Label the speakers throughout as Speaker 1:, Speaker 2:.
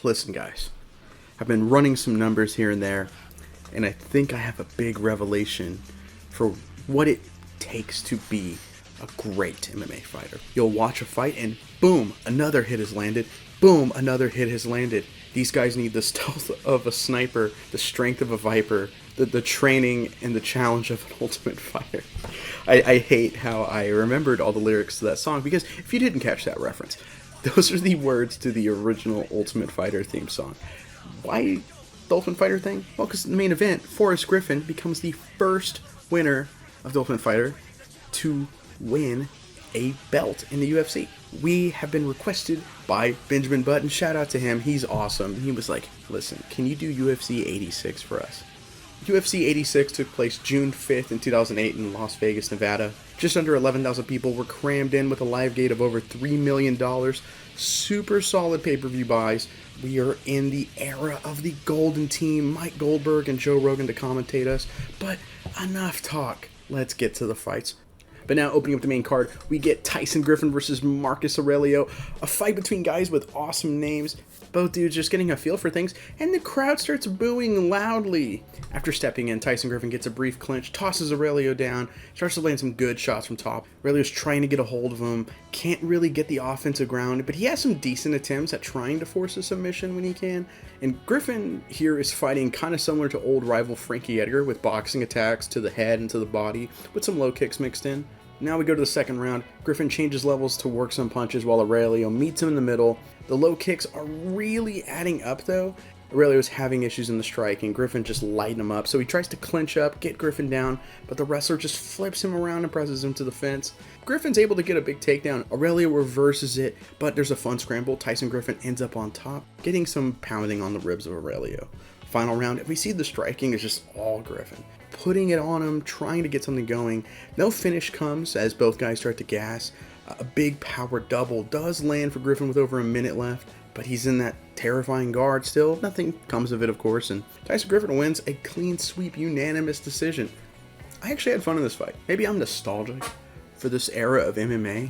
Speaker 1: Listen, guys, I've been running some numbers here and there, and I think I have a big revelation for what it takes to be a great MMA fighter. You'll watch a fight and boom, another hit has landed. Boom, another hit has landed. These guys need the stealth of a sniper, the strength of a viper, the training and the challenge of an ultimate fighter. I hate how I remembered all the lyrics to that song, because if you didn't catch that reference, those are the words to the original Ultimate Fighter theme song. Why the Ultimate Fighter thing? Well, because in the main event, Forrest Griffin becomes the first winner of the Ultimate Fighter to win a belt in the UFC. We have been requested by Benjamin Button. Shout out to him. He's awesome. He was like, listen, can you do UFC 86 for us? UFC 86 took place June 5th in 2008 in Las Vegas, Nevada. Just under 11,000 people were crammed in with a live gate of over $3 million. Super solid pay-per-view buys. We are in the era of the Golden Team, Mike Goldberg and Joe Rogan to commentate us. But enough talk. Let's get to the fights. But now, opening up the main card, we get Tyson Griffin versus Marcus Aurelio. A fight between guys with awesome names. Both dudes just getting a feel for things, and the crowd starts booing loudly. After stepping in, Tyson Griffin gets a brief clinch, tosses Aurelio down, starts to land some good shots from top. Aurelio's trying to get a hold of him, can't really get the offensive ground, but he has some decent attempts at trying to force a submission when he can. And Griffin here is fighting kind of similar to old rival Frankie Edgar, with boxing attacks to the head and to the body, with some low kicks mixed in. Now we go to the second round. Griffin changes levels to work some punches while Aurelio meets him in the middle. The low kicks are really adding up though. Aurelio's having issues in the strike and Griffin just lighting him up. So he tries to clinch up, get Griffin down, but the wrestler just flips him around and presses him to the fence. Griffin's able to get a big takedown. Aurelio reverses it, but there's a fun scramble. Tyson Griffin ends up on top, getting some pounding on the ribs of Aurelio. Final round, we see the striking is just all Griffin. Putting it on him, trying to get something going. No finish comes as both guys start to gas. A big power double does land for Griffin with over a minute left, but he's in that terrifying guard still. Nothing comes of it, of course, and Tyson Griffin wins a clean sweep unanimous decision. I actually had fun in this fight. Maybe I'm nostalgic for this era of MMA,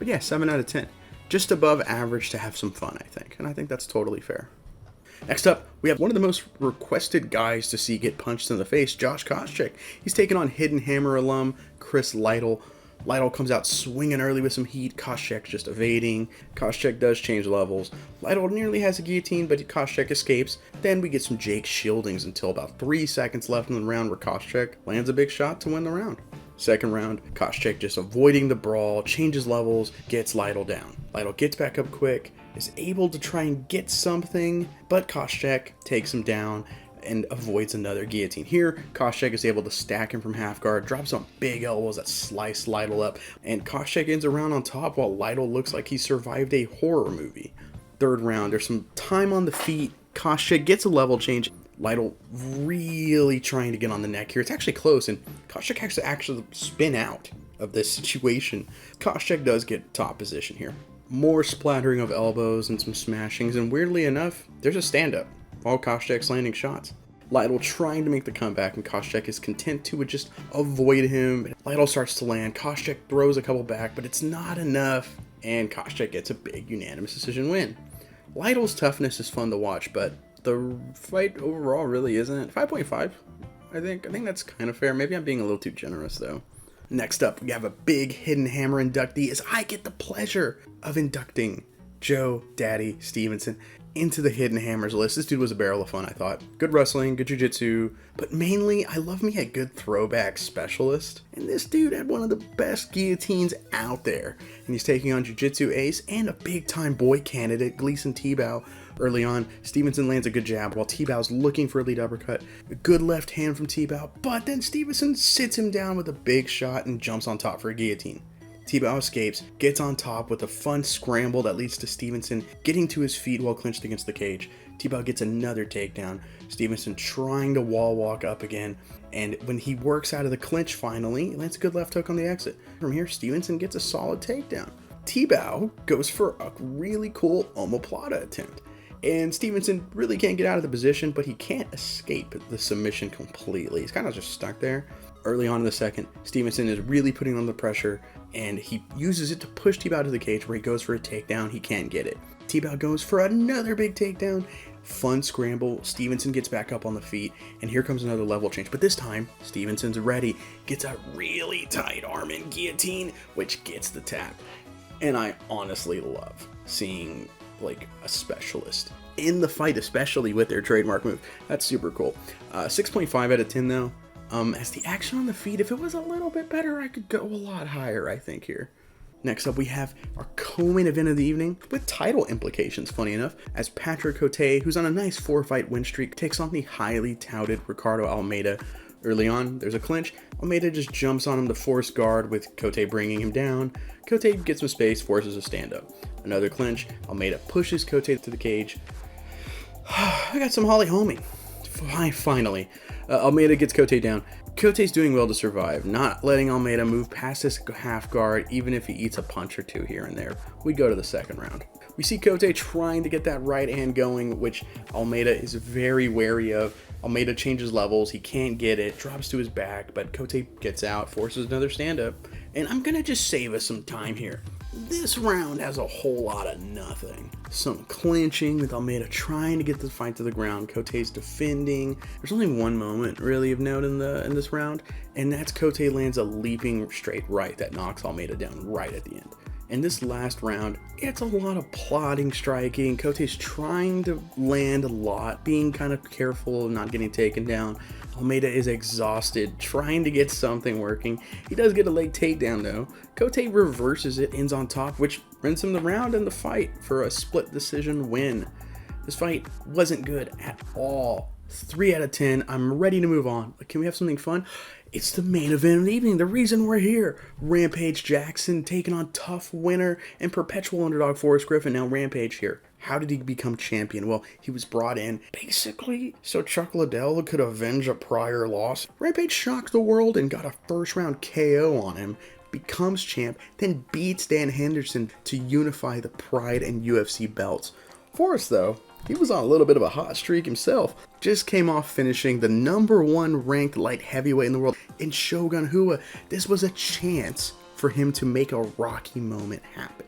Speaker 1: but yeah, 7 out of 10. Just above average to have some fun, I think, and I think that's totally fair. Next up, we have one of the most requested guys to see get punched in the face, Josh Koscheck. He's taking on Hidden Hammer alum Chris Lidle. Lidle comes out swinging early with some heat. Koscheck just evading. Koscheck does change levels. Lidle nearly has a guillotine, but Koscheck escapes. Then we get some Jake shieldings until about 3 seconds left in the round where Koscheck lands a big shot to win the round. Second round, Koscheck just avoiding the brawl, changes levels, gets Lidle down. Lidle gets back up quick, is able to try and get something, but Koscheck takes him down and avoids another guillotine. Here, Koscheck is able to stack him from half guard, drops some big elbows that slice Lidle up, and Koscheck ends around on top while Lidle looks like he survived a horror movie. Third round, there's some time on the feet. Koscheck gets a level change. Lidle really trying to get on the neck here. It's actually close, and Koscheck has to actually spin out of this situation. Koscheck does get top position here. More splattering of elbows and some smashings, and weirdly enough, there's a stand-up while Koscheck's landing shots. Lidle trying to make the comeback, and Koscheck is content to just avoid him. Lidle starts to land. Koscheck throws a couple back, but it's not enough, and Koscheck gets a big unanimous decision win. Lidle's toughness is fun to watch, but the fight overall really isn't. 5.5, I think that's kind of fair. Maybe I'm being a little too generous though. Next up, we have a big Hidden Hammer inductee as I get the pleasure of inducting Joe Daddy Stevenson into the Hidden Hammers list. This dude was a barrel of fun, I thought. Good wrestling, good jiu-jitsu, but mainly I love me a good throwback specialist. And this dude had one of the best guillotines out there. And he's taking on jiu-jitsu ace and a big-time boy candidate, Gleason Tebow. Early on, Stevenson lands a good jab while Tebow's looking for a lead uppercut. A good left hand from Tebow, but then Stevenson sits him down with a big shot and jumps on top for a guillotine. Tebow escapes, gets on top with a fun scramble that leads to Stevenson getting to his feet while clinched against the cage. Tebow gets another takedown. Stevenson trying to wall walk up again, and when he works out of the clinch finally, he lands a good left hook on the exit. From here, Stevenson gets a solid takedown. Tebow goes for a really cool omoplata attempt. And Stevenson really can't get out of the position, but he can't escape the submission completely. He's kind of just stuck there. Early on in the second, Stevenson is really putting on the pressure, and he uses it to push T-Bow to the cage where he goes for a takedown. He can't get it. T-Bow goes for another big takedown. Fun scramble. Stevenson gets back up on the feet, and here comes another level change. But this time, Stevenson's ready. Gets a really tight arm in guillotine, which gets the tap. And I honestly love seeing like a specialist in the fight, especially with their trademark move. That's super cool. 6.5 out of 10 though. As the action on the feet, if it was a little bit better, I could go a lot higher, I think, here. Next up, we have our co-main event of the evening with title implications, funny enough, as Patrick Cote, who's on a nice 4-fight win streak, takes on the highly touted Ricardo Almeida. Early on, there's a clinch. Almeida just jumps on him to force guard with Cote bringing him down. Cote gets some space, forces a stand-up. Another clinch. Almeida pushes Cote to the cage. I got some Holly homing. Finally. Almeida gets Cote down. Cote's doing well to survive, not letting Almeida move past his half guard, even if he eats a punch or two here and there. We go to the second round. We see Cote trying to get that right hand going, which Almeida is very wary of. Almeida changes levels, he can't get it, drops to his back, but Cote gets out, forces another stand-up. And I'm gonna just save us some time here. This round has a whole lot of nothing. Some clinching with Almeida trying to get the fight to the ground. Cote's defending. There's only one moment really of note in this round, and that's Cote lands a leaping straight right that knocks Almeida down right at the end. In this last round, it's a lot of plotting, striking. Cote's trying to land a lot, being kind of careful of not getting taken down. Almeida is exhausted, trying to get something working. He does get a leg takedown though. Cote reverses it, ends on top, which wins him the round and the fight for a split decision win. This fight wasn't good at all. 3 out of 10. I'm ready to move on. Can we have something fun? It's the main event of the evening, the reason we're here. Rampage Jackson taking on tough winner and perpetual underdog Forrest Griffin. Now Rampage here. How did he become champion? Well, he was brought in basically so Chuck Liddell could avenge a prior loss. Rampage shocked the world and got a first round KO on him, becomes champ, then beats Dan Henderson to unify the Pride and UFC belts. Forrest, though, he was on a little bit of a hot streak himself. Just came off finishing the #1 ranked light heavyweight in the world in Shogun Rua. This was a chance for him to make a Rocky moment happen.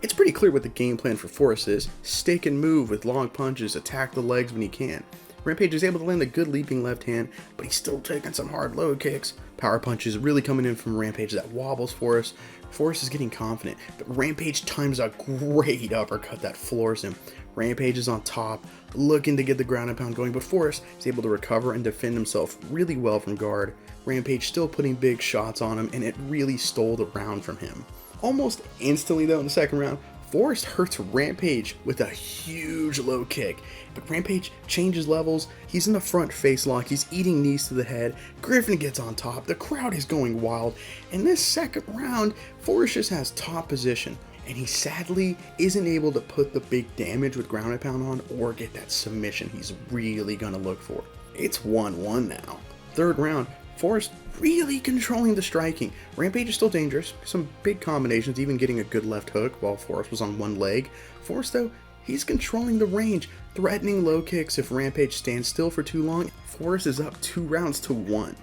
Speaker 1: It's pretty clear what the game plan for Forrest is. Stick and move with long punches, attack the legs when he can. Rampage is able to land a good leaping left hand, but he's still taking some hard low kicks. Power punches really coming in from Rampage that wobbles Forrest. Forrest is getting confident, but Rampage times a great uppercut that floors him. Rampage is on top, looking to get the ground and pound going, but Forrest is able to recover and defend himself really well from guard. Rampage still putting big shots on him, and it really stole the round from him. Almost instantly though in the second round, Forrest hurts Rampage with a huge low kick, but Rampage changes levels. He's in the front face lock, he's eating knees to the head. Griffin gets on top, the crowd is going wild. In this second round, Forrest just has top position, and he sadly isn't able to put the big damage with ground and pound on or get that submission he's really gonna look for. It's 1-1 now. Third round, Forrest really controlling the striking. Rampage is still dangerous, some big combinations, even getting a good left hook while Forrest was on one leg. Forrest though, he's controlling the range, threatening low kicks if Rampage stands still for too long. Forrest is up 2 rounds to 1.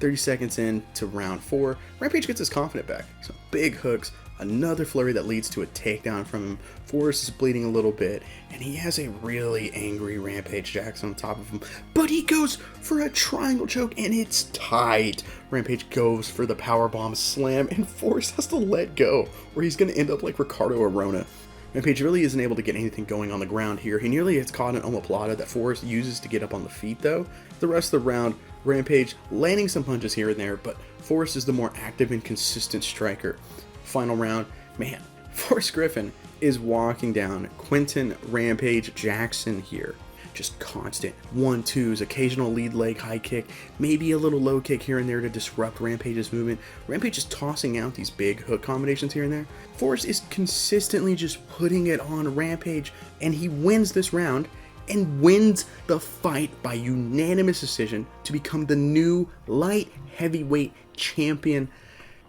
Speaker 1: 30 seconds in to round 4, Rampage gets his confidence back. Some big hooks, another flurry that leads to a takedown from him. Forrest is bleeding a little bit, and he has a really angry Rampage Jackson on top of him, but he goes for a triangle choke, and it's tight. Rampage goes for the powerbomb slam, and Forrest has to let go, or he's going to end up like Ricardo Arona. Rampage really isn't able to get anything going on the ground here. He nearly gets caught in an omoplata that Forrest uses to get up on the feet though. The rest of the round, Rampage landing some punches here and there, but Forrest is the more active and consistent striker. Final round, man, Forrest Griffin is walking down Quinton Rampage Jackson here. Just constant 1-2s, occasional lead leg high kick, maybe a little low kick here and there to disrupt Rampage's movement. Rampage is tossing out these big hook combinations here and there. Forrest is consistently just putting it on Rampage, and he wins this round and wins the fight by unanimous decision to become the new light heavyweight champion.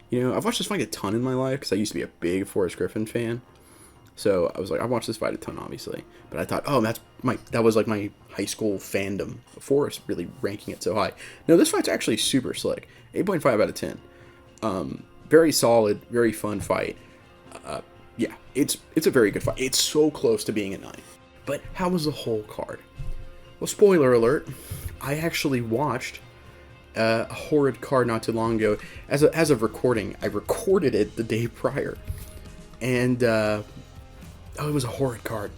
Speaker 1: You know, I've watched this fight a ton in my life because I used to be a big Forrest Griffin fan. So I was like, I watched this fight a ton, obviously, but I thought, oh, that was like my high school fandom of Forrest really ranking it so high. No, this fight's actually super slick. 8.5 out of 10. Very solid, very fun fight. Yeah, it's a very good fight. It's so close to being a 9. But how was the whole card? Well, spoiler alert, I actually watched a horrid card not too long ago. As of recording, I recorded it the day prior. And, it was a horrid card.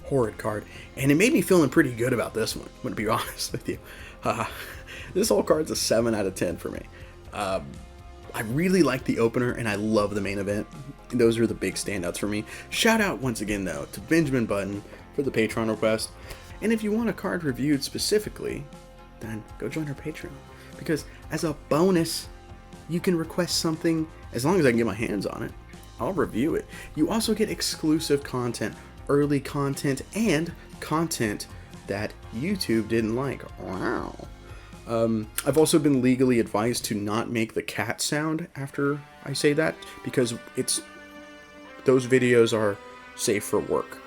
Speaker 1: Horrid card. And it made me feeling pretty good about this one, I'm going to be honest with you. This whole card's a 7 out of 10 for me. I really like the opener, and I love the main event. Those are the big standouts for me. Shout out once again, though, to Benjamin Button for the Patreon request. And if you want a card reviewed specifically, then go join our Patreon. Because as a bonus, you can request something, as long as I can get my hands on it, I'll review it. You also get exclusive content, early content, and content that YouTube didn't like. Wow. I've also been legally advised to not make the cat sound after I say that, because those videos are safe for work.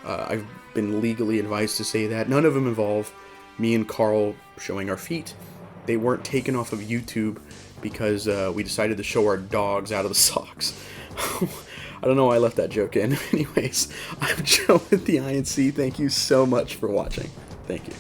Speaker 1: I've been legally advised to say that. None of them involve me and Carl showing our feet. They weren't taken off of YouTube because we decided to show our dogs out of the socks. I don't know why I left that joke in. Anyways, I'm Joe with the INC. Thank you so much for watching. Thank you.